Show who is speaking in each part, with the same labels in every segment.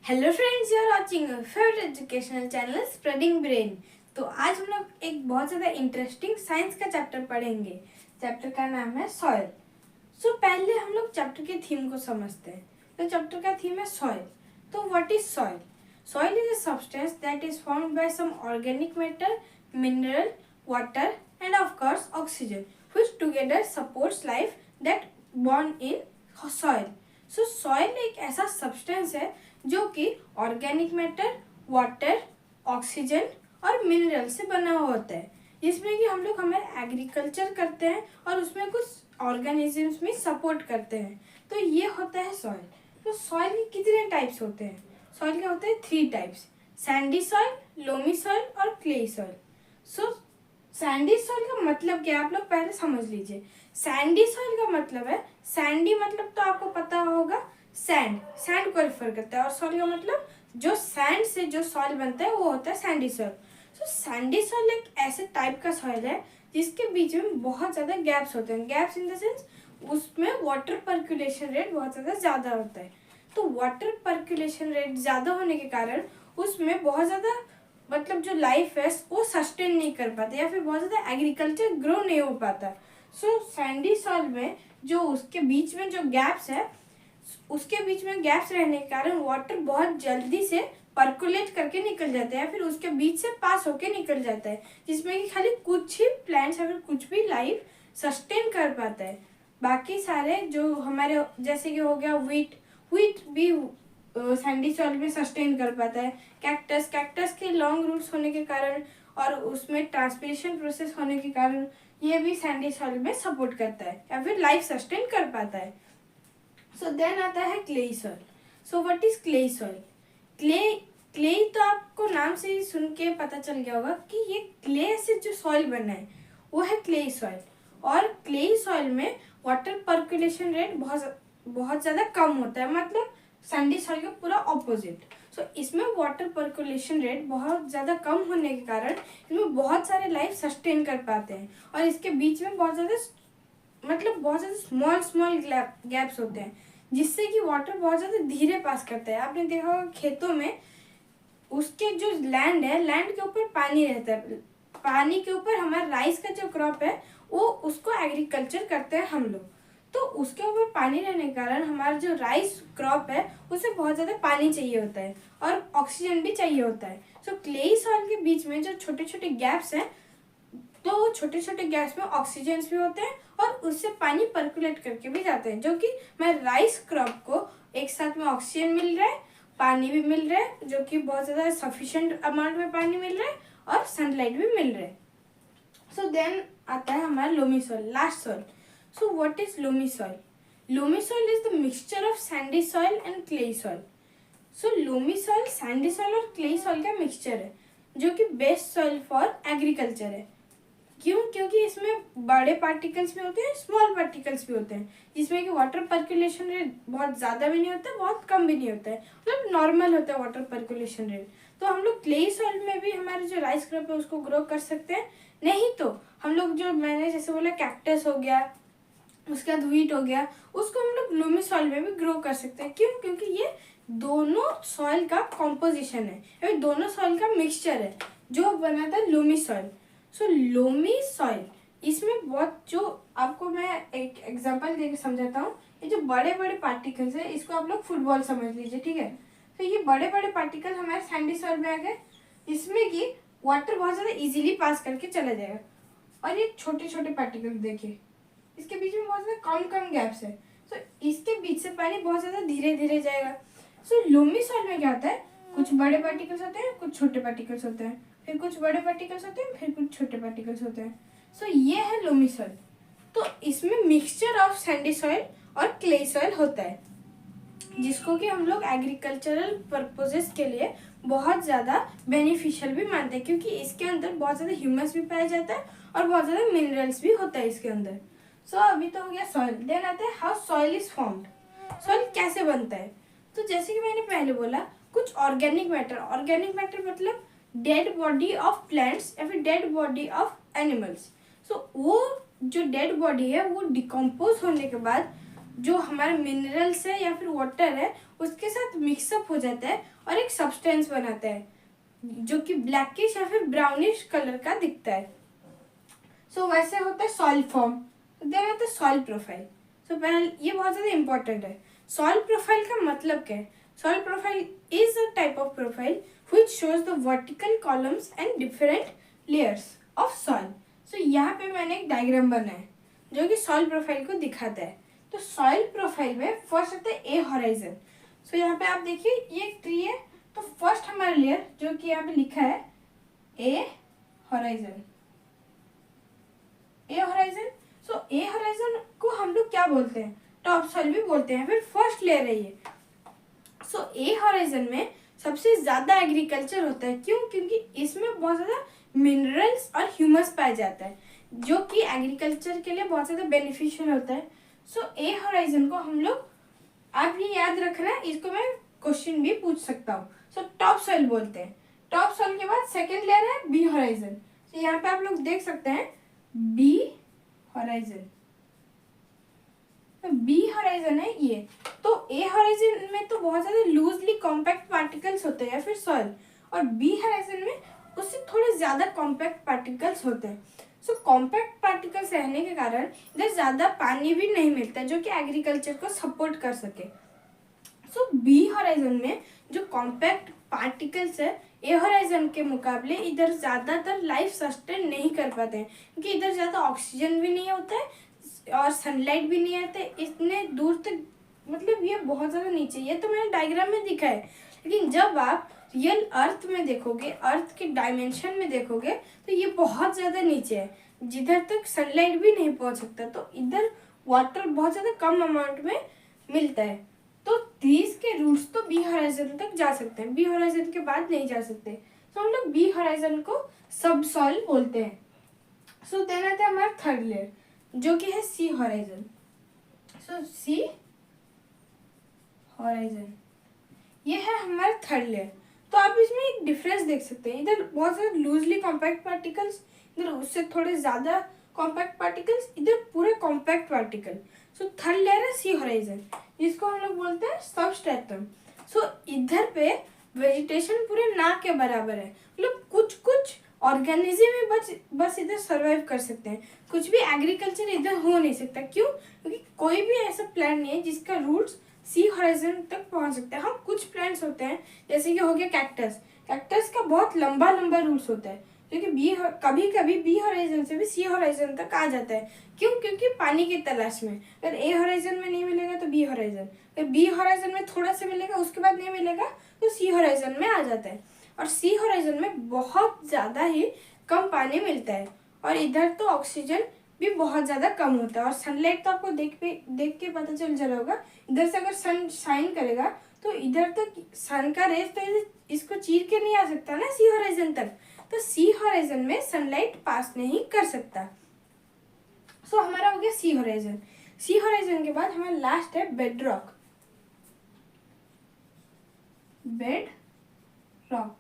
Speaker 1: Hello friends, you are watching favourite educational channel spreading brain. तो आज हम लोग एक बहुत ज़्यादा इंटरेस्टिंग साइंस का चैप्टर पढ़ेंगे। चैप्टर का नाम है सॉइल। पहले हम लोग चैप्टर के थीम को समझते हैं। तो चैप्टर का थीम है सॉइल। तो what is soil? Soil is a substance that is formed by some organic matter, mineral, water and of course oxygen which together supports life that born in soil. Soil एक ऐसा substance है जो कि organic matter, water, oxygen और mineral से बना हुआ होता है, जिसमें कि हम लोग हमारे एग्रीकल्चर करते हैं और उसमें कुछ ऑर्गेनिजम्स में सपोर्ट करते हैं। तो ये होता है सॉइल। तो सॉइल के कितने टाइप्स होते हैं? सॉइल के होते हैं 3 types: Sandy soil, loamy soil और क्ले सॉइल। सैंडी सॉइल का मतलब क्या है, आप लोग पहले समझ लीजिए। सैंडी सॉइल का मतलब है, सैंडी मतलब तो आपको पता होगा, सैंड को रेफर करता है, और सॉइल का मतलब जो सैंड से जो सॉइल बनता है वो होता है सैंडी सॉइल। सैंडी सॉइल एक ऐसे टाइप का सॉइल है जिसके बीच में बहुत ज़्यादा गैप्स होते हैं। गैप्स इन द सेंस उसमें वाटर पर्कुलेशन रेट बहुत ज़्यादा होता है। तो वाटर पर्कुलेशन रेट ज़्यादा होने के कारण उसमें बहुत ज़्यादा मतलब जो लाइफ है वो सस्टेन नहीं कर पाते, या फिर बहुत ज़्यादा एग्रीकल्चर ग्रो नहीं हो पाता। सैंडी सॉइल में जो उसके बीच में जो गैप्स है, उसके बीच में गैप्स रहने के कारण वाटर बहुत जल्दी से पर्कुलेट करके निकल जाता है, या फिर उसके बीच से पास होके निकल जाता है, जिसमें कि खाली कुछ ही प्लांट्स या फिर कुछ भी लाइफ सस्टेन कर पाता है। बाकी सारे जो हमारे जैसे कि हो गया व्हीट भी सैंडी सॉइल में सस्टेन कर पाता है। कैक्टस के लॉन्ग रूट्स होने के कारण और उसमें ट्रांसपिरेशन प्रोसेस होने के कारण ये भी सैंडी सॉइल में सपोर्ट करता है या फिर लाइफ सस्टेन कर पाता है। देन आता है clay soil. What is clay soil? Clay तो आपको नाम से ही सुन के पता चल गया होगा कि ये क्ले से जो सॉइल बना है वो है क्ले सॉइल। और क्ले सॉइल में वाटर पर्कुलेशन रेट बहुत ज़्यादा कम होता है, मतलब सैंडी सॉइल का पूरा ऑपोजिट। इसमें वाटर पर्कुलेशन रेट बहुत ज़्यादा कम होने के कारण इसमें बहुत सारे लाइफ सस्टेन कर पाते हैं, और इसके बीच में बहुत ज़्यादा स्मॉल गैप्स होते हैं, जिससे कि वाटर बहुत ज़्यादा धीरे पास करता है। आपने देखा होगा खेतों में उसके जो लैंड है, लैंड के ऊपर पानी रहता है, पानी के ऊपर हमारा राइस का जो क्रॉप है वो उसको एग्रीकल्चर करते हैं हम लोग। तो उसके ऊपर पानी रहने के कारण हमारा जो राइस क्रॉप है उसे बहुत ज़्यादा पानी चाहिए होता है और ऑक्सीजन भी चाहिए होता है। क्लेई सॉइल के बीच में जो छोटे छोटे गैप्स हैं, तो छोटे छोटे गैस में ऑक्सीजन भी होते हैं और उससे पानी पर्कुलेट करके भी जाते हैं, जो कि मैं राइस क्रॉप को एक साथ में ऑक्सीजन मिल रहा है, पानी भी मिल रहा है, जो कि बहुत ज़्यादा सफिशिएंट अमाउंट में पानी मिल रहा है, और सनलाइट भी मिल रहा है। देन आता है हमारा loamy soil, last soil. What is loamy soil? Loamy soil is the mixture of Sandy soil and clay soil. Loamy soil Sandy soil और क्ले सॉइल का मिक्सचर है, जो कि बेस्ट सॉइल फॉर एग्रीकल्चर है। क्योंकि इसमें बड़े पार्टिकल्स भी होते हैं, स्मॉल पार्टिकल्स भी होते हैं, जिसमें कि वाटर पर्कुलेशन रेट बहुत ज़्यादा भी नहीं होता है, बहुत कम भी नहीं होता है, मतलब नॉर्मल होता है वाटर पर्कुलेशन रेट। तो हम लोग क्ले सॉइल में भी हमारे जो राइस क्रॉप है उसको ग्रो कर सकते हैं। नहीं तो हम लोग जो मैंने जैसे बोला कैक्टस हो गया, उसके बाद व्हीट हो गया, उसको हम लोग लोमी सॉइल में भी ग्रो कर सकते हैं। क्योंकि ये दोनों सॉइल का कॉम्पोजिशन है, या दोनों सॉइल का मिक्सचर है जो बनाता है लोमी सॉइल। लोमी सॉइल, इसमें बहुत जो आपको मैं एक एग्जांपल देके समझाता हूँ। ये जो बड़े बड़े पार्टिकल्स है, इसको आप लोग फुटबॉल समझ लीजिए, ठीक है। ये बड़े बड़े पार्टिकल हमारे सैंडी सॉइल में आ गए, इसमें कि वाटर बहुत ज़्यादा इजीली पास करके चला जाएगा। और ये छोटे छोटे पार्टिकल देखिए, इसके बीच में बहुत ज़्यादा कम गैप्स है, इसके बीच से पानी बहुत ज़्यादा धीरे धीरे जाएगा। लोमी सॉइल में क्या होता है, कुछ बड़े पार्टिकल्स होते हैं, कुछ छोटे पार्टिकल्स होते हैं, फिर कुछ बड़े पार्टिकल्स होते हैं, फिर कुछ छोटे पार्टिकल्स होते हैं। ये है लोमी सॉइल। तो इसमें मिक्सचर ऑफ सैंडी सॉइल और क्ले सॉइल होता है, जिसको कि हम लोग एग्रीकल्चरल पर्पसेस के लिए बहुत ज़्यादा बेनिफिशियल भी मानते हैं, क्योंकि इसके अंदर बहुत ज़्यादा ह्यूमस भी पाया जाता है और बहुत ज़्यादा मिनरल्स भी होता है इसके अंदर। अभी तो हो गया सॉइल। देन आता है how soil is formed. Soil कैसे बनता है? तो जैसे कि मैंने पहले बोला, कुछ ऑर्गेनिक मैटर मतलब डेड बॉडी ऑफ प्लांट्स या फिर डेड बॉडी ऑफ एनिमल्स। वो जो डेड बॉडी है वो डिकम्पोज होने के बाद जो हमारे मिनरल्स है या फिर वाटर है उसके साथ मिक्सअप हो जाता है और एक सब्सटेंस बनाता है जो कि ब्लैकिश या फिर ब्राउनिश कलर का दिखता है। सो वैसे होता है सॉइल फॉर्म। देन आता है सॉइल प्रोफाइल। सो पहले ये बहुत ज़्यादा इंपॉर्टेंट है। सॉइल प्रोफाइल का मतलब क्या है? Soil profile is a type of profile which shows the vertical columns and different layers of soil. So यहाँ पे मैंने एक डायग्राम बनाया है जो कि सॉइल प्रोफाइल को दिखाता है। तो सॉइल प्रोफाइल में फर्स्ट आता है ए होराइजन। सो यहाँ पे आप देखिए ये एक ट्री है, तो फर्स्ट हमारा लेयर जो कि यहाँ पे लिखा है ए होराइजन, ए होराइजन। सो ए होराइजन को हम लोग क्या बोलते हैं? टॉप सॉइल भी बोलते हैं, फिर फर्स्ट लेयर है ये। सो ए होराइजन में सबसे ज्यादा एग्रीकल्चर होता है। क्यों? क्योंकि इसमें बहुत ज्यादा मिनरल्स और ह्यूमस पाया जाता है जो कि एग्रीकल्चर के लिए बहुत ज्यादा बेनिफिशियल होता है। सो ए होराइजन को हम लोग, आप ये याद रखना, इसको मैं क्वेश्चन भी पूछ सकता हूँ। सो टॉप सॉइल बोलते हैं। टॉप सॉइल के बाद सेकेंड लेयर है बी होराइजन। तो यहाँ पे आप लोग देख सकते हैं बी होराइजन, बी होराइजन है ये। तो ए होराइजन में तो बहुत ज्यादा लूजली कॉम्पैक्ट पार्टिकल्स होते हैं या फिर सॉइल, और बी होराइजन में उससे थोड़े ज्यादा कॉम्पैक्ट पार्टिकल्स होते हैं। सो कॉम्पैक्ट पार्टिकल्स रहने के कारण इधर ज्यादा पानी भी नहीं मिलता जो कि एग्रीकल्चर को सपोर्ट कर सके। सो बी होराइजन में जो कॉम्पैक्ट पार्टिकल्स है ए होराइजन के मुकाबले इधर ज्यादातर लाइफ सस्टेन नहीं कर पाते हैं, क्योंकि इधर ज्यादा ऑक्सीजन भी नहीं होता है और सनलाइट भी नहीं आते इतने दूर तक। मतलब ये बहुत ज्यादा नीचे, ये तो मैंने डायग्राम में दिखा है, लेकिन जब आप रियल अर्थ में देखोगे, अर्थ के डायमेंशन में देखोगे, तो ये बहुत ज्यादा नीचे है जिधर तक सनलाइट भी नहीं पहुंच सकता। तो इधर वाटर बहुत ज्यादा कम अमाउंट में मिलता है। तो ट्रीज के रूट्स तो बी होराइजन तक जा सकते हैं, बी होराइजन के बाद नहीं जा सकते। तो हम लोग बी होराइजन को सब सॉइल बोलते हैं। सो देन आता है हमारा थर्ड लेयर जो कि है सी होराइजन। सो सी होराइजन ये है हमारा थर्ड लेयर। तो आप इसमें एक डिफरेंस देख सकते हैं, इधर बहुत ज्यादा लूजली कॉम्पैक्ट पार्टिकल्स, इधर उससे थोड़े ज्यादा कॉम्पैक्ट पार्टिकल्स, इधर पूरे compact particle. So third layer है सी होराइजन जिसको हम लोग बोलते हैं सबस्ट्रेटम। सो इधर पे वेजिटेशन पूरे ना के बराबर है, मतलब कुछ कुछ ऑर्गेनिज्म में बस इधर सर्वाइव कर सकते हैं, कुछ भी एग्रीकल्चर इधर हो नहीं सकता। क्यों? क्योंकि कोई भी ऐसा प्लांट नहीं है जिसका रूट्स सी होराइजन तक पहुंच सकते हैं। हाँ, कुछ प्लांट्स होते हैं जैसे कि हो गया कैक्टस, कैक्टस का बहुत लंबा लंबा रूट्स होता है जो कि कभी कभी बी होराइजन से भी सी होराइजन तक आ जाता है। क्यों? क्योंकि पानी की तलाश में, अगर ए होराइजन में नहीं मिलेगा तो बी होराइजन, अगर बी होराइजन में थोड़ा सा मिलेगा उसके बाद नहीं मिलेगा तो सी होराइजन में आ जाता है। और सी होराइजन में बहुत ज़्यादा ही कम पानी मिलता है और इधर तो ऑक्सीजन भी बहुत ज़्यादा कम होता है। और सनलाइट तो आपको देख के पता चल जा रहा होगा, इधर से अगर सन शाइन करेगा तो इधर तक सन का रेस तो इसको चीर के नहीं आ सकता ना सी होराइजन तक, तो सी होराइजन में सनलाइट पास नहीं कर सकता। सो हमारा हो गया सी होराइजन। सी होराइजन के बाद हमारा लास्ट है बेड रॉक। बेड रॉक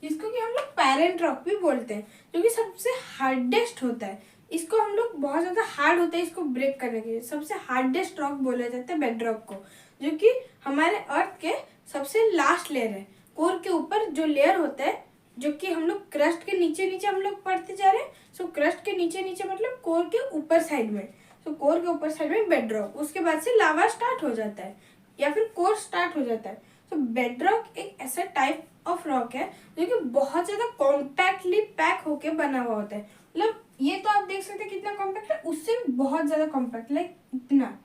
Speaker 1: जिसको कि हम लोग पैरेंट रॉक भी बोलते हैं, जो कि सबसे हार्डेस्ट होता है। इसको हम लोग बहुत ज़्यादा हार्ड होता है इसको ब्रेक करने के लिए, सबसे हार्डेस्ट रॉक बोला जाता है बेड रॉक को, जो कि हमारे अर्थ के सबसे लास्ट लेयर है। कोर के ऊपर जो लेयर होता है जो कि हम लोग क्रस्ट के नीचे नीचे हम लोग पढ़ते जा रहे हैं। सो क्रस्ट के नीचे नीचे मतलब कोर के ऊपर साइड में, सो कोर के ऊपर साइड में बेड रॉक, उसके बाद से लावा स्टार्ट हो जाता है या फिर कोर स्टार्ट हो जाता है। तो बेड रॉक एक ऐसा टाइप ऑफ रॉक है जो कि बहुत ज्यादा कॉम्पैक्टली पैक होके बना हुआ होता है। मतलब ये तो आप देख सकते हैं कितना कॉम्पैक्ट है, उससे बहुत ज्यादा कॉम्पैक्ट, लाइक इतना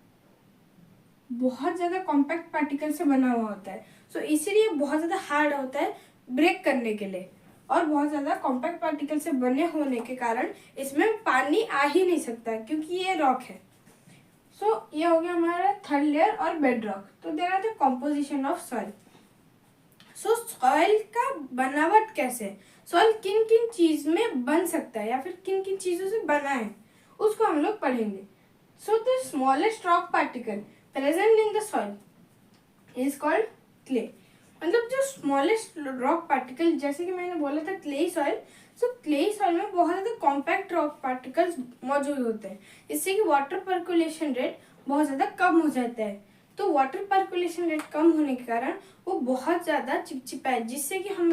Speaker 1: बहुत ज्यादा कॉम्पैक्ट पार्टिकल से बना हुआ होता है। सो इसीलिए बहुत ज्यादा हार्ड होता है ब्रेक करने के लिए, और बहुत ज्यादा कॉम्पैक्ट पार्टिकल से बने होने के कारण इसमें पानी आ ही नहीं सकता क्योंकि ये रॉक है। सो ये हो गया हमारा थर्ड लेयर और बेड रॉक। तो देना था composition of soil. So soil का बनावट कैसे, सॉइल किन किन चीज में बन सकता है या फिर किन किन चीजों से बना है उसको हम लोग पढ़ेंगे। So the smallest rock particle present in the soil is called clay. मतलब जो स्मॉलेस्ट रॉक पार्टिकल, जैसे कि मैंने बोला था क्ले सॉइल, सो क्ले सॉइल में बहुत ज़्यादा कॉम्पैक्ट रॉक पार्टिकल्स मौजूद होते हैं, जिससे कि वाटर पर्कुलेशन रेट बहुत ज़्यादा कम हो जाता है। तो वाटर पर्कुलेशन रेट कम होने के कारण वो बहुत ज़्यादा चिपचिपा है, जिससे कि हम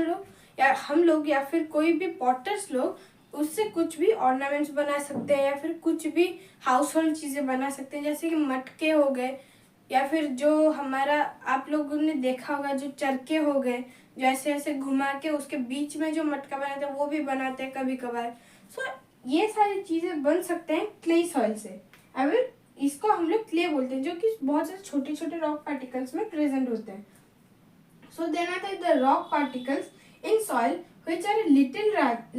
Speaker 1: लोग या फिर कोई भी पॉटर्स लोग उससे कुछ भी ऑर्नामेंट्स बना सकते हैं या फिर कुछ भी हाउस होल्ड चीज़ें बना सकते हैं, जैसे कि मटके हो गए या फिर जो हमारा आप लोगों ने देखा होगा जो चरखे हो गए, जो ऐसे ऐसे घुमा के उसके बीच में जो मटका बनाते हैं वो भी बनाते हैं कभी कभार। सो ये सारी चीज़ें बन सकते हैं क्ले सॉइल से। अब इसको हम लोग क्ले बोलते हैं, जो कि बहुत सारे छोटे छोटे रॉक पार्टिकल्स में प्रेजेंट होते हैं। सो देन आता है the rock particles in soil which are a little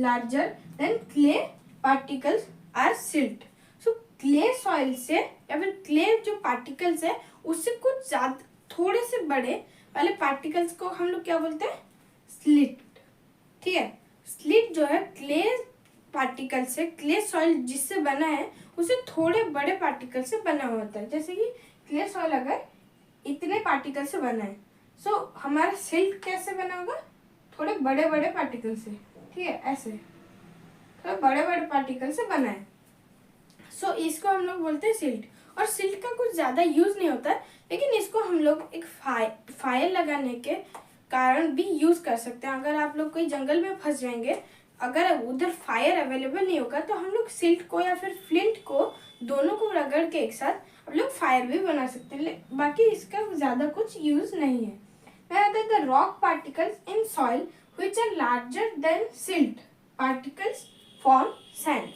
Speaker 1: larger than clay particles are silt. So clay soil से या फिर clay जो particles है उससे कुछ ज्यादा थोड़े से बड़े वाले particles को हम लोग क्या बोलते हैं, स्लिट। ठीक है, स्लिट जो है क्ले पार्टिकल से, क्ले सॉइल जिससे बना है उसे थोड़े बड़े पार्टिकल से बना होता है। जैसे कि क्ले सॉइल अगर इतने पार्टिकल से बना है, सो हमारा सिल्ट कैसे बना होगा, थोड़े बड़े बड़े पार्टिकल से। ठीक है, ऐसे थोड़े बड़े बड़े पार्टिकल से बना है। सो इसको हम लोग बोलते हैं सिल्ट। और सिल्ट का कुछ ज़्यादा यूज़ नहीं होता, लेकिन इसको हम लोग एक फायर लगाने के कारण भी यूज़ कर सकते हैं। अगर आप लोग कोई जंगल में फंस जाएंगे, अगर उधर फायर अवेलेबल नहीं होगा, तो हम लोग सिल्ट को या फिर फ्लिंट को दोनों को रगड़ के एक साथ हम लोग फायर भी बना सकते हैं। बाकी इसका ज़्यादा कुछ यूज़ नहीं है। The rock particles in soil which are larger than silt particles form sand.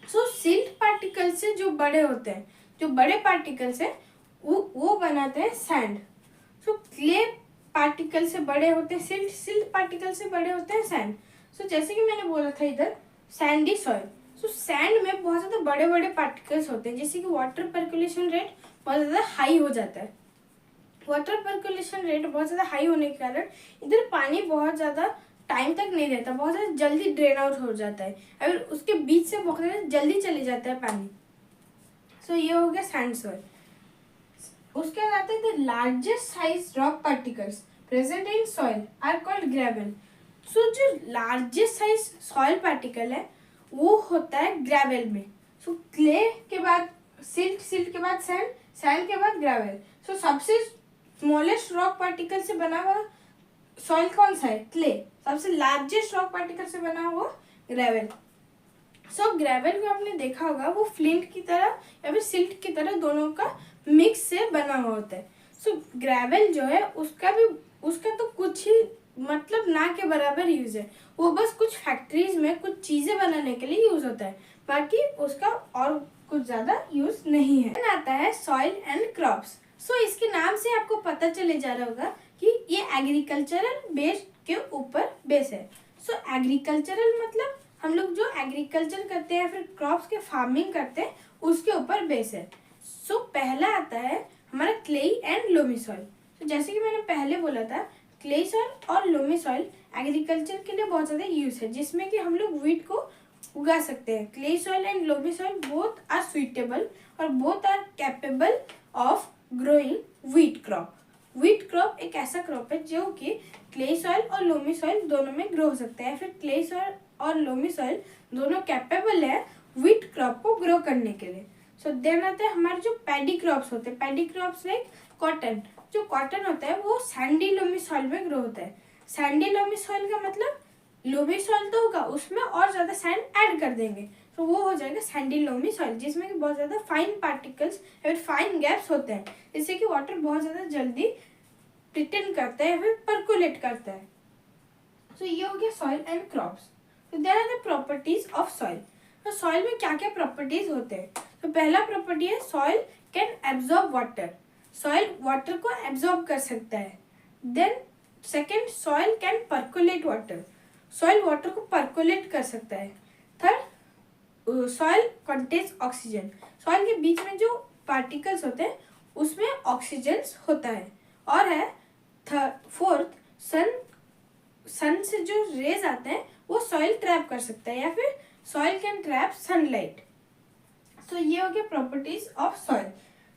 Speaker 1: So silt particles से जो बड़े होते हैं, जो बड़े particles है वो बनाते हैं sand. So clay particles से बड़े होते हैं silt particles से बड़े होते हैं sand. So जैसे कि मैंने बोला था इधर sandy soil. So sand में बहुत ज़्यादा बड़े बड़े particles होते हैं, जैसे कि water percolation rate बहुत ज़्यादा हाई हो जाता है। वाटर पर्कुलेशन रेट बहुत ज़्यादा हाई होने के कारण इधर पानी बहुत ज़्यादा टाइम तक नहीं रहता, बहुत ज़्यादा जल्दी ड्रेन आउट हो जाता है, अगर उसके बीच से बहुत ज़्यादा जल्दी चले जाता है पानी। सो ये हो गया सैंड सॉइल। उसके बाद आते हैं the largest size rock particles present in soil are called gravel. So जो लार्जेस्ट साइज सॉइल पार्टिकल है वो होता है ग्रेवल में। सो क्ले के बाद सिल्ट के बाद सैंड के बाद ग्रेवल। सो सबसे स्मॉलेस्ट रॉक पार्टिकल से बना हुआ सॉइल कौन सा है, क्ले। सबसे लार्जेस्ट रॉक पार्टिकल से बना हुआ ग्रेवल। सो ग्रेवल को आपने देखा होगा, वो फ्लिंट की तरह या फिर सिल्ट की तरह दोनों का मिक्स से बना हुआ होता है। सो ग्रेवल जो है उसका तो कुछ ही मतलब ना के बराबर यूज है, वो बस कुछ फैक्ट्रीज में कुछ चीजें बनाने के लिए यूज होता है, बाकी उसका और कुछ ज्यादा यूज नहीं है। आता है सॉइल एंड क्रॉप्स। सो इसके नाम से आपको पता चले जा रहा होगा कि ये एग्रीकल्चरल बेस के ऊपर बेस है। सो एग्रीकल्चरल मतलब हम लोग जो एग्रीकल्चर करते हैं या फिर क्रॉप्स के फार्मिंग करते हैं उसके ऊपर बेस है। सो पहला आता है हमारा क्ले एंड लोमी सॉइल। तो जैसे कि मैंने पहले बोला था, क्ले सॉइल और लोमी सॉइल एग्रीकल्चर के लिए बहुत ज़्यादा यूज है, जिसमें कि हम लोग वीट को उगा सकते हैं। Clay soil and loamy soil both are suitable और both are capable of growing wheat crop. Wheat crop एक ऐसा क्रॉप है जो कि क्ले सॉइल और लोमी सॉइल दोनों में ग्रो हो सकता है, फिर क्ले सॉइल और लोमी सॉइल दोनों कैपेबल है व्हीट क्रॉप को ग्रो करने के लिए। सो देन आते हैं हमारे जो पैडी क्रॉप्स होते हैं। Paddy crops like cotton. जो कॉटन होता है वो सैंडी लोमी सॉइल में ग्रो होता है। सैंडी लोमी सॉइल का मतलब लोमी सॉइल तो होगा, उसमें और ज़्यादा सैंड ऐड कर देंगे तो वो हो जाएगा सैंडी लोमी सॉइल, जिसमें कि बहुत ज़्यादा फाइन पार्टिकल्स या फिर फाइन गैप्स होते हैं, जिससे कि वाटर बहुत ज़्यादा जल्दी रिटेन करता है या फिर पर्कुलेट करता है। सो ये हो गया सॉइल एंड क्रॉप्स। तो there are the properties of soil. तो सॉइल में क्या क्या प्रॉपर्टीज होते हैं? तो पहला प्रॉपर्टी है soil can absorb water. Soil water को एब्जॉर्ब कर सकता है। Then second, soil can percolate water. Soil water को पर्कुलेट कर सकता है। Third, soil contains oxygen. Soil के बीच में जो पार्टिकल्स होते हैं उसमें ऑक्सीजन होता है। और है फोर्थ, सन से जो रेज आते हैं वो सॉइल ट्रैप कर सकता है या फिर soil can trap sunlight. So ये हो गया properties of soil.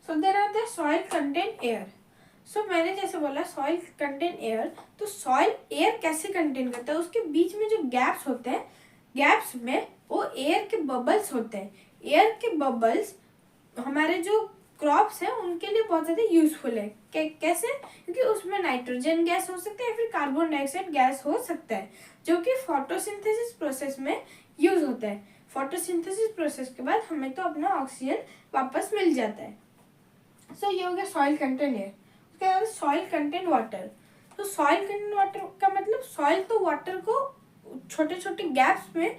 Speaker 1: So there are the soil contain air. So मैंने जैसे बोला सॉइल कंटेन एयर, तो सॉइल एयर कैसे कंटेन करता है? उसके बीच में जो गैप्स होते हैं, गैप्स में वो एयर के बबल्स होते हैं। एयर के बबल्स हमारे जो क्रॉप्स हैं उनके लिए बहुत ज़्यादा यूजफुल है। कैसे? क्योंकि उसमें नाइट्रोजन गैस हो सकता है या फिर कार्बन डाइऑक्साइड गैस हो सकता है, जो कि फोटोसिंथेसिस प्रोसेस में यूज होता है। फोटोसिंथेसिस प्रोसेस के बाद हमें तो अपना ऑक्सीजन वापस मिल जाता है। सो ये हो गया सॉइल कंटेंट है। उसके बाद सॉइल कंटेंट वाटर। तो सॉइल कंटेंट वाटर का मतलब सॉइल तो वाटर को छोटे छोटे गैप्स में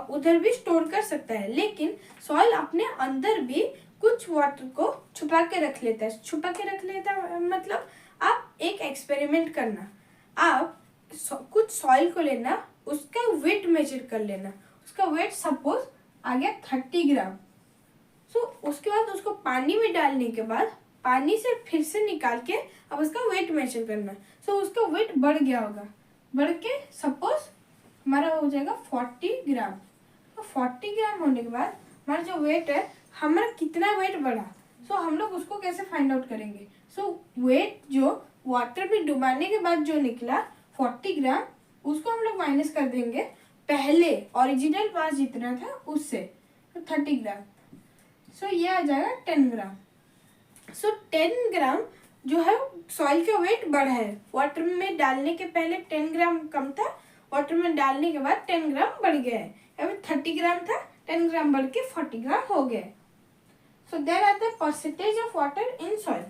Speaker 1: उधर भी स्टोर कर सकता है, लेकिन सॉइल अपने अंदर भी कुछ वाटर को छुपा के रख लेता है। छुपा के रख लेता है मतलब आप एक एक्सपेरिमेंट करना, आप कुछ सॉइल को लेना, उसका वेट मेजर कर लेना। उसका वेट सपोज आ गया 30 ग्राम। सो उसके बाद उसको पानी में डालने के बाद पानी से फिर से निकाल के अब उसका वेट मेजर करना। सो उसका वेट बढ़ गया होगा, बढ़ के सपोज हमारा हो जाएगा 40 ग्राम। तो 40 ग्राम होने के बाद हमारा जो वेट है, हमारा कितना वेट बढ़ा, सो हम लोग उसको कैसे फाइंड आउट करेंगे? सो वेट जो वाटर में डुबाने के बाद जो निकला 40 ग्राम, उसको हम लोग माइनस कर देंगे पहले ओरिजिनल मास जितना था उससे, तो 30 ग्राम। सो ये आ जाएगा 10 ग्राम। सो 10 ग्राम जो है सॉइल का वेट बढ़ा है। वाटर में डालने के पहले 10 ग्राम कम था, वाटर में डालने के बाद 10 ग्राम बढ़ गया है। अभी 30 ग्राम था, 10 ग्राम बढ़ के 40 ग्राम हो गया। So there are the percentage of water in soil.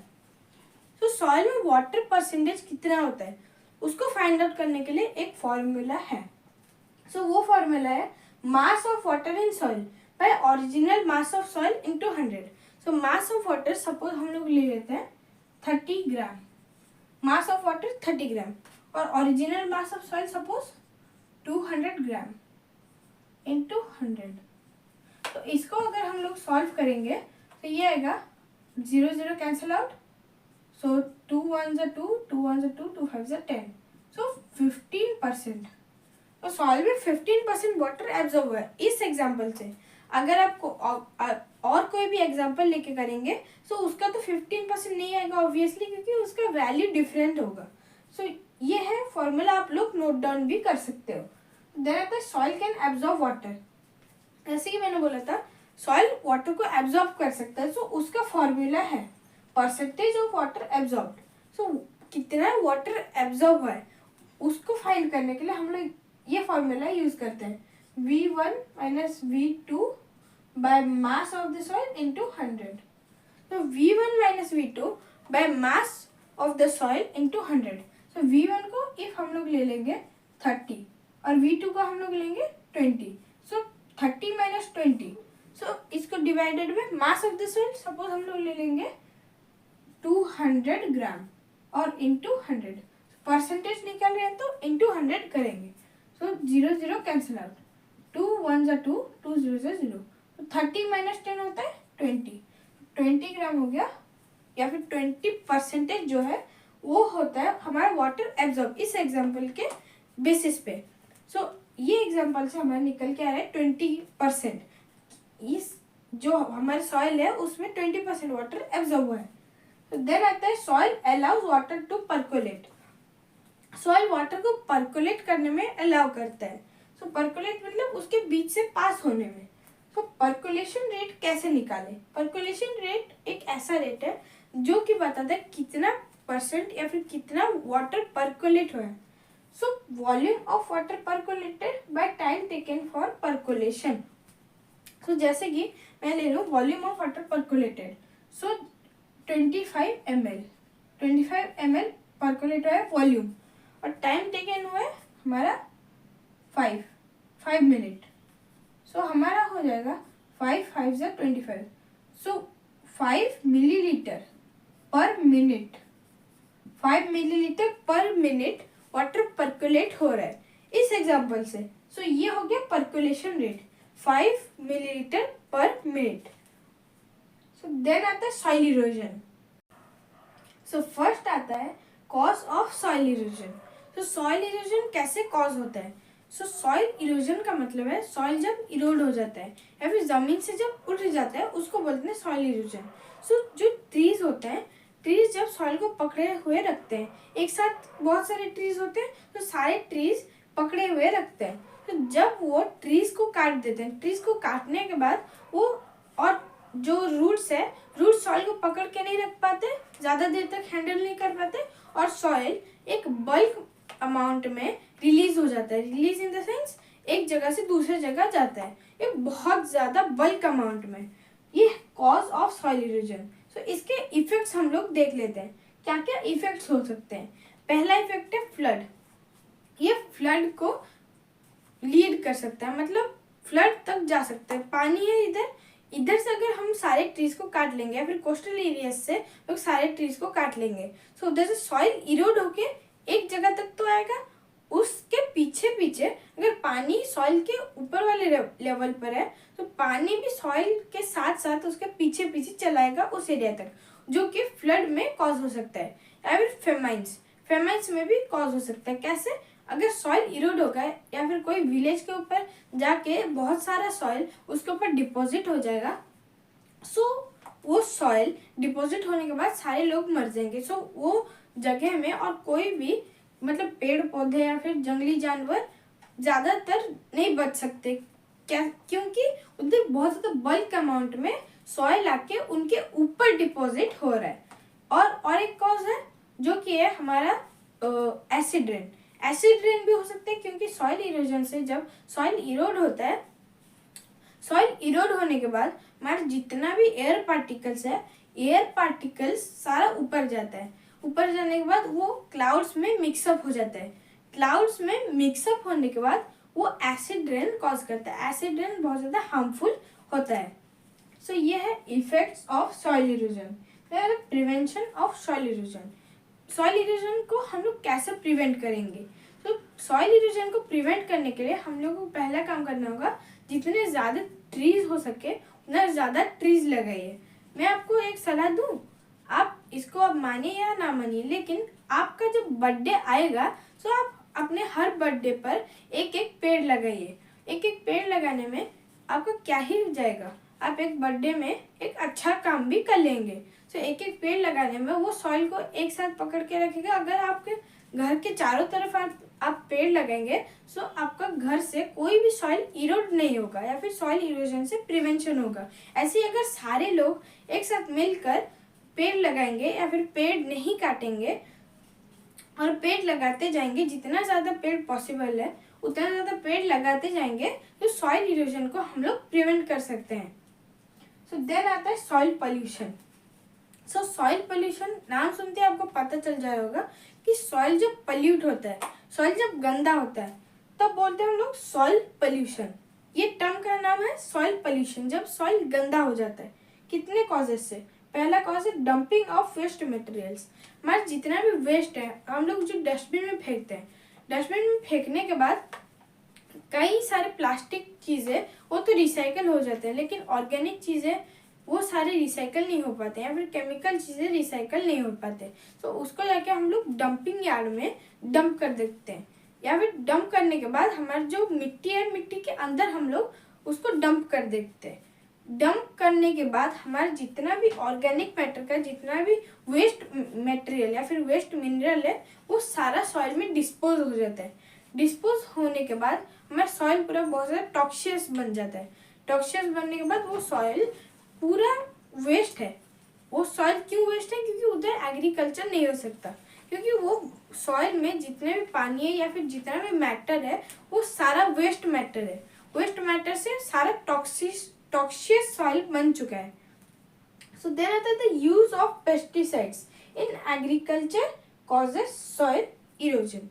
Speaker 1: तो सॉइल में वाटर परसेंटेज कितना होता है उसको फाइंड आउट करने के लिए एक फॉर्मूला है। सो वो फॉर्मूला है mass of water in soil by original mass of soil into 100। So mass of water suppose हम लोग ले लेते हैं 30 ग्राम, मास ऑफ वाटर 30 ग्राम, और original mass of soil suppose 200 gram into 100। तो इसको अगर हम लोग सॉल्व करेंगे तो ये आएगा 0 0 कैंसिल आउट। सो 2 1 जा 2, 2 1 जा 2, 2 5 जा 10। सो 15%। तो सॉइल में 15% वाटर एब्जॉर्ब हुआ है इस एग्जाम्पल से। अगर आपको और कोई भी एग्जाम्पल लेके करेंगे तो उसका तो 15% नहीं आएगा ऑब्वियसली, क्योंकि उसका वैल्यू डिफरेंट होगा। सो ये है फॉर्मूला, आप लोग नोट डाउन भी कर सकते हो। देन आता है सॉइल कैन एब्जॉर्ब वाटर। जैसे कि मैंने बोला था सॉइल वाटर को एब्जॉर्ब कर सकता है, सो उसका फॉर्मूला है परसेंटेज ऑफ वाटर एब्जॉर्ब। सो कितना वाटर एब्जॉर्ब हुआ है उसको फाइंड करने के लिए हम लोग ये फॉर्मूला यूज करते हैं V1 minus V2 by mass of the soil into 100। तो V1 minus V2 by mass of the soil into 100। So V1 को इफ हम लोग ले लेंगे 30 और V2 को हम लोग लेंगे 20। सो 30 माइनस 20, सो इसको divided by mass of the soil suppose हम लोग ले लेंगे 200 ग्राम और इंटू 100। परसेंटेज निकाल रहे हैं तो इंटू 100 करेंगे। सो 0 0 कैंसिल आउट, 2 1 जा 2, 2 0 जा 0। तो 30 माइनस 10 होता है 20। 20 ग्राम हो गया, या फिर 20% जो है वो होता है हमारा वाटर एब्जॉर्ब इस एग्जाम्पल के बेसिस पे। सो ये एग्जाम्पल से हमारा निकल के आ रहा है 20%। इस जो हमारे सॉइल है उसमें 20% वाटर एब्जॉर्ब हुआ है। तो देन आता है soil allows water to percolate. Soil water को परकोलेट करने में अलाउ करता है। सो परकोलेट मतलब उसके बीच से पास होने में। तो परकोलेशन रेट कैसे निकालें? परकोलेशन रेट एक ऐसा रेट है जो कि बताता है कितना परसेंट या फिर कितना वाटर परकोलेट हुआ है। So volume of water percolated by time taken for percolation. So जैसे कि मैं ले लूँ volume of water percolated. So 25 ml, 25 ml percolate हुआ है वॉल्यूम, और टाइम टेकन हुआ है हमारा 5 मिनट। सो हमारा हो जाएगा 5 5 जा 25। सो 5 millilitre per minute, 5 millilitre per minute water percolate हो रहा है इस एग्जाम्पल से। सो ये हो गया percolation rate 5 millilitre per minute. So then आता है सॉइल इरोजन। सो फर्स्ट आता है कॉज ऑफ सॉइल इरोजन। तो सॉइल इरोजन कैसे कॉज होता है? सो सॉइल इरोजन का मतलब है सॉइल जब इरोड हो जाता है या फिर जमीन से जब उठ जाता है उसको बोलते हैं सॉइल इरोजन। सो जो ट्रीज होते हैं, ट्रीज जब सॉइल को पकड़े हुए रखते हैं, एक साथ बहुत सारे ट्रीज होते हैं तो सारे ट्रीज पकड़े हुए रखते हैं। तो जब वो ट्रीज को काट देते हैं, ट्रीज को काटने के बाद वो और जो रूट्स है, रूट सॉइल को पकड़ के नहीं रख पाते, ज़्यादा देर तक हैंडल नहीं कर पाते, और सॉइल एक बल्क अमाउंट में रिलीज हो जाता है। रिलीज इन द सेंस एक जगह से दूसरे जगह जाता है, एक बहुत ज़्यादा बल्क अमाउंट में। ये कॉज ऑफ सॉइल इरोजन। सो इसके इफेक्ट्स हम लोग देख लेते हैं, क्या क्या इफेक्ट्स हो सकते हैं। पहला इफेक्ट है फ्लड। ये फ्लड को लीड कर सकता है, मतलब फ्लड तक जा सकता है। पानी है इधर से अगर हम सारे ट्रीज को काट लेंगे, या फिर कोस्टल एरिया से लोग सारे ट्रीज को काट लेंगे, सो उधर से सॉइल इरोड होके एक जगह तक तो आएगा, उसके पीछे पीछे अगर पानी सॉइल के ऊपर वाले लेवल पर है तो पानी भी सॉइल के साथ साथ उसके पीछे पीछे चलाएगा उस एरिया तक, जो कि फ्लड में कॉज हो सकता है। या फिर फेमाइंस में भी कॉज हो सकता है। कैसे? अगर सॉइल इरोड होगा या फिर कोई विलेज के ऊपर जाके बहुत सारा सॉइल उसके ऊपर डिपॉजिट हो जाएगा, सो वो सॉइल डिपॉजिट होने के बाद सारे लोग मर जाएंगे। सो वो जगह में और कोई भी मतलब पेड़ पौधे या फिर जंगली जानवर ज़्यादातर नहीं बच सकते। क्या? क्योंकि उधर बहुत ज़्यादा बल्क अमाउंट में सॉइल आके उनके ऊपर डिपॉजिट हो रहा है। और एक कॉज है जो कि है हमारा एसिड रेन। एसिड रेन भी हो सकता है, क्योंकि सॉइल इरोजन से जब सॉइल इरोड होता है, सॉइल इरोड होने के बाद हमारा जितना भी एयर पार्टिकल्स है, एयर पार्टिकल्स सारा ऊपर जाता है। ऊपर जाने के बाद वो क्लाउड्स में मिक्सअप हो जाता है। क्लाउड्स में मिक्सअप होने के बाद वो एसिड रेन कॉज करता है। एसिड रेन बहुत ज़्यादा हार्मफुल होता है। सो ये है effects of soil erosion. Prevention of soil erosion. Soil erosion को हम लोग कैसे प्रिवेंट करेंगे? तो सॉइल इरोजन को प्रिवेंट करने के लिए हम लोगों को पहला काम करना होगा, जितने ज़्यादा ट्रीज हो सके उतना ज़्यादा ट्रीज लगाइए। मैं आपको एक सलाह दूं, आप इसको अब मानिए या ना मानिए, लेकिन आपका जब बर्थडे आएगा तो आप अपने हर बर्थडे पर एक एक पेड़ लगाइए। एक एक पेड़ लगाने में आपका क्या ही जाएगा, आप एक बर्थडे में एक अच्छा काम भी कर लेंगे। तो एक एक पेड़ लगाने में वो सॉइल को एक साथ पकड़ के रखेगा। अगर आपके घर के चारों तरफ आप पेड़ लगाएंगे तो आपका घर से कोई भी सॉइल इरोड नहीं होगा, या फिर सॉइल इरोजन से प्रिवेंशन होगा। ऐसे ही अगर सारे लोग एक साथ मिलकर पेड़ लगाएंगे या फिर पेड़ नहीं काटेंगे और पेड़ लगाते जाएंगे, जितना ज़्यादा पेड़ पॉसिबल है उतना ज़्यादा पेड़ लगाते जाएंगे, तो सॉइल इरोजन को हम लोग प्रिवेंट कर सकते हैं। सो देन आता है सॉइल पोल्यूशन। सो सॉइल पोल्यूशन नाम सुनते ही आपको पता चल जाए होगा कि सॉइल जब पोल्यूट होता है, सॉइल जब गंदा होता है, तब बोलते हैं हम लोग सॉइल पोल्यूशन। ये टर्म का नाम है सॉइल पोल्यूशन, जब सॉइल गंदा हो जाता है। कितने कॉजेस से? पहला कॉज है डंपिंग ऑफ वेस्ट मटेरियल्स। हमारा जितना भी वेस्ट है हम लोग जो डस्टबिन में फेंकते हैं, डस्टबिन में फेंकने के बाद कई सारे प्लास्टिक चीज़ें वो तो रिसाइकल हो जाते हैं, लेकिन ऑर्गेनिक चीज़ें वो सारे रिसाइकल नहीं हो पाते हैं, या फिर केमिकल चीज़ें रिसाइकल नहीं हो पाते। तो उसको जाके हम लोग डंपिंग यार्ड में डंप कर देते हैं, या फिर डंप करने के बाद हमारी जो मिट्टी है, मिट्टी के अंदर हम लोग उसको डंप कर देते हैं। डंप करने के बाद हमारा जितना भी ऑर्गेनिक मैटर का जितना भी वेस्ट मटेरियल या फिर वेस्ट मिनरल है, वो सारा सॉइल में डिस्पोज हो जाता है। डिस्पोज होने के बाद हमारा सॉइल पूरा बहुत ज़्यादा टॉक्सियस बन जाता है। टॉक्सियस बनने के बाद वो सॉइल पूरा वेस्ट है। वो सॉइल क्यों वेस्ट है? क्योंकि उधर एग्रीकल्चर नहीं हो सकता, क्योंकि वो सॉइल में जितने भी पानी है या फिर जितना भी मैटर है वो सारा वेस्ट मैटर है। वेस्ट मैटर से सारा टॉक्सियस सॉइल बन चुका है। सो देन आता है the use of pesticides in agriculture causes soil erosion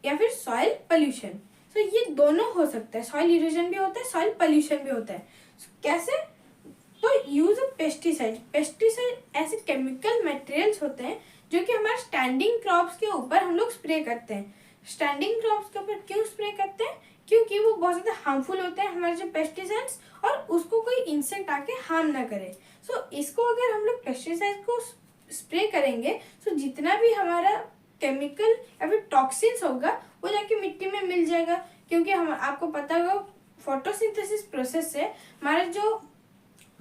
Speaker 1: या फिर सॉइल पोल्यूशन। सो ये दोनों हो सकता है, सॉइल इरोजन भी होता है, सॉइल पोल्यूशन भी होता है। कैसे? तो यूज ऑफ पेस्टिसाइड ऐसे केमिकल मटेरियल्स होते हैं जो कि हमारे स्टैंडिंग क्रॉप्स के ऊपर हम लोग स्प्रे करते हैं। स्टैंडिंग क्रॉप्स के ऊपर क्यों स्प्रे करते हैं? क्योंकि वो बहुत ज़्यादा हार्मफुल होते हैं हमारे जो पेस्टिसाइड्स, और उसको कोई इंसेक्ट आके हार्म ना करे। सो इसको अगर हम लोग पेस्टिसाइड को स्प्रे करेंगे तो जितना भी हमारा केमिकल या फिर टॉक्सिन्स होगा वो जाके मिट्टी में मिल जाएगा। क्योंकि हम आपको पता होगा फोटोसिंथेसिस प्रोसेस से हमारा जो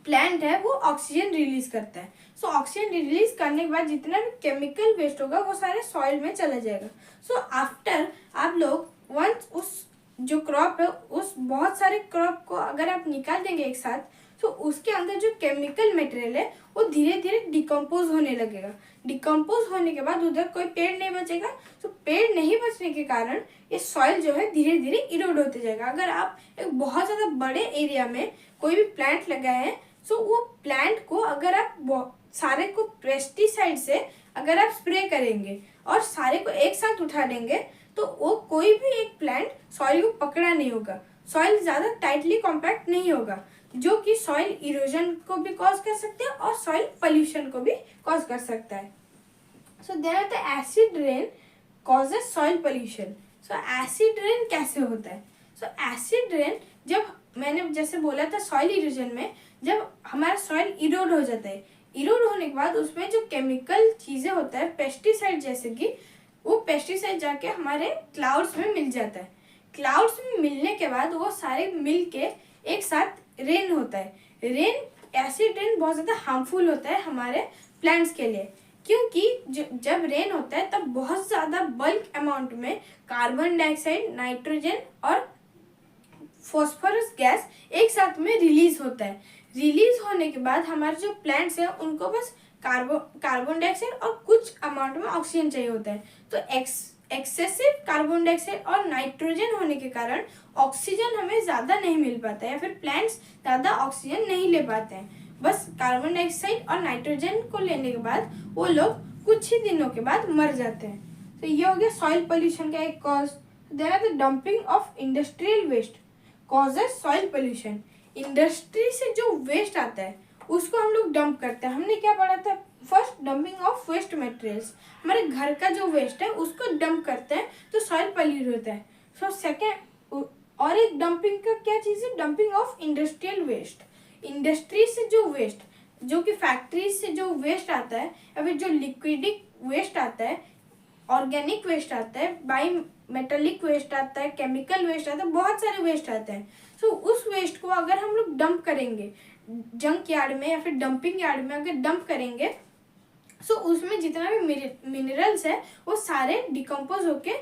Speaker 1: प्लांट है वो ऑक्सीजन रिलीज करता है। सो ऑक्सीजन रिलीज करने के बाद जितना भी केमिकल वेस्ट होगा वो सारे सॉइल में चला जाएगा। सो आफ्टर आप लोग वंस उस जो क्रॉप है उस बहुत सारे क्रॉप को अगर आप निकाल देंगे एक साथ, तो उसके अंदर जो केमिकल मटेरियल है वो धीरे धीरे डिकम्पोज होने लगेगा। डिकम्पोज होने के बाद उधर कोई पेड़ नहीं बचेगा। तो पेड़ नहीं बचने के कारण ये सॉइल जो है धीरे धीरे इरोड होते जाएगा। अगर आप एक बहुत ज़्यादा बड़े एरिया में कोई भी प्लांट लगाए हैं तो वो प्लांट को अगर आप सारे को पेस्टिसाइड से अगर आप स्प्रे करेंगे और सारे को एक साथ उठा देंगे तो वो कोई भी एक प्लांट सॉइल को पकड़ा नहीं होगा। सॉइल ज़्यादा टाइटली कॉम्पैक्ट नहीं होगा, जो कि सॉइल इरोजन को भी कॉज कर सकते हैं और सॉइल पोल्यूशन को भी कॉज कर सकता है। So there are the acid rain causes soil pollution. So acid rain कैसे होता है? सो एसिड रेन जब मैंने जैसे बोला था सॉइल इरोजन में, जब हमारा सॉइल इरोड हो जाता है, इरोड होने के बाद उसमें जो केमिकल चीज़ें होता है पेस्टिसाइड जैसे कि वो पेस्टिसाइड जाके हमारे क्लाउड्स में मिल जाता है। क्लाउड्स में मिलने के बाद वो सारे मिल के एक साथ रेन होता है। एसिड रेन बहुत ज़्यादा हार्मफुल होता है हमारे प्लांट्स के लिए, क्योंकि जब रेन होता है तब बहुत ज़्यादा बल्क अमाउंट में कार्बन डाइऑक्साइड, नाइट्रोजन और फॉस्फोरस गैस एक साथ में रिलीज होता है। रिलीज होने के बाद हमारे जो प्लांट्स हैं उनको बस कार्बन डाइऑक्साइड और कुछ अमाउंट में ऑक्सीजन चाहिए होता है। तो एक्सेसिव कार्बन डाइऑक्साइड और नाइट्रोजन होने के कारण ऑक्सीजन हमें ज़्यादा नहीं मिल पाता है या फिर प्लांट्स ज़्यादा ऑक्सीजन नहीं ले पाते हैं। बस कार्बन डाइऑक्साइड और नाइट्रोजन को लेने के बाद वो लोग कुछ ही दिनों के बाद मर जाते हैं। तो ये हो गया सॉइल पोल्यूशन का एक cause. There are the dumping of industrial waste causes soil pollution. Industry से जो वेस्ट आता है उसको हम लोग डंप करते हैं। हमने क्या पढ़ा था? First dumping of waste materials, हमारे घर का जो वेस्ट है उसको डंप करते हैं तो सॉइल पॉल्यूट होता है। सो सेकेंड, और एक डंपिंग का क्या चीज़ है? Dumping of industrial waste. Industry से जो वेस्ट, जो कि फैक्ट्री से जो वेस्ट आता है या फिर जो लिक्विडिक वेस्ट आता है, ऑर्गेनिक वेस्ट आता है, बाई मेटेलिक वेस्ट आता है, केमिकल वेस्ट आता है, बहुत सारे वेस्ट आते हैं। सो उस वेस्ट को अगर हम लोग डंप करेंगे जंक यार्ड में या फिर डंपिंग यार्ड में अगर डंप करेंगे सो उसमें जितना भी मिनरल्स है वो सारे डिकम्पोज होके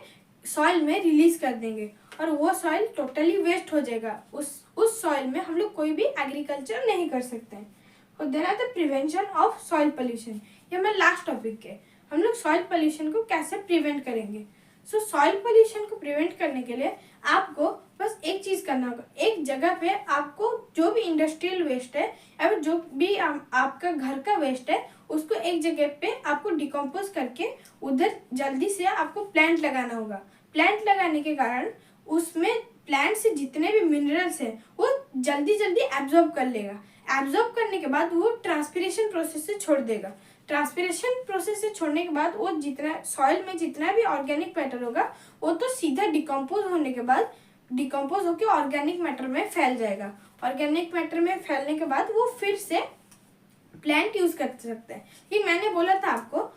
Speaker 1: सॉइल में रिलीज कर देंगे और वो सॉइल टोटली वेस्ट हो जाएगा। उस सॉइल में हम लोग कोई भी एग्रीकल्चर नहीं कर सकते हैं। और then are the prevention of soil pollution. ये हमारा लास्ट टॉपिक है। हम लोग सॉइल पोल्यूशन को कैसे प्रिवेंट करेंगे? सो सॉइल पोल्यूशन को प्रिवेंट करने के लिए आपको बस एक चीज़ करना होगा। एक जगह पे आपको जो भी इंडस्ट्रियल वेस्ट है या फिर जो भी आपका घर का वेस्ट है उसको एक जगह पे आपको डिकम्पोज करके उधर जल्दी से आपको प्लांट लगाना होगा। प्लांट लगाने के कारण उसमें प्लांट से जितने भी मिनरल्स हैं वो जल्दी जल्दी एब्जॉर्ब कर लेगा। एब्जॉर्ब करने के बाद वो ट्रांसपिरेशन प्रोसेस से छोड़ देगा। ट्रांसपिरेशन प्रोसेस से छोड़ने के बाद वो जितना सॉइल में जितना भी ऑर्गेनिक मैटर होगा वो तो सीधा डिकम्पोज होने के बाद डिकम्पोज होकर ऑर्गेनिक मैटर में फैल जाएगा। ऑर्गेनिक मैटर में फैलने के बाद वो फिर से प्लांट यूज कर सकते हैं। लेकिन मैंने बोला था आपको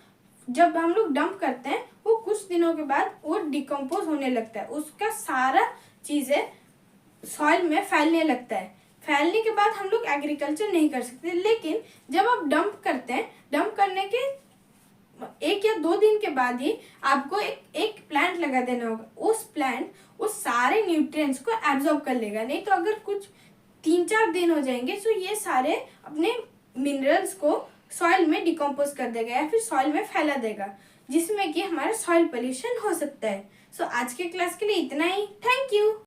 Speaker 1: जब हम लोग डंप करते हैं वो कुछ दिनों के बाद वो डिकम्पोज होने लगता है, उसका सारा चीज़ें सॉइल में फैलने लगता है। फैलने के बाद हम लोग एग्रीकल्चर नहीं कर सकते। लेकिन जब आप डंप करते हैं, डंप करने के 1 या 2 दिन के बाद ही आपको एक प्लांट लगा देना होगा। उस प्लांट उस सारे न्यूट्रिएंट्स को एब्जॉर्ब कर लेगा। नहीं तो अगर कुछ 3-4 दिन हो जाएंगे तो ये सारे अपने मिनरल्स को सॉइल में डिकम्पोज कर देगा या फिर सॉइल में फैला देगा, जिसमें कि हमारा सॉइल पोल्यूशन हो सकता है। सो आज के क्लास के लिए इतना ही। Thank you.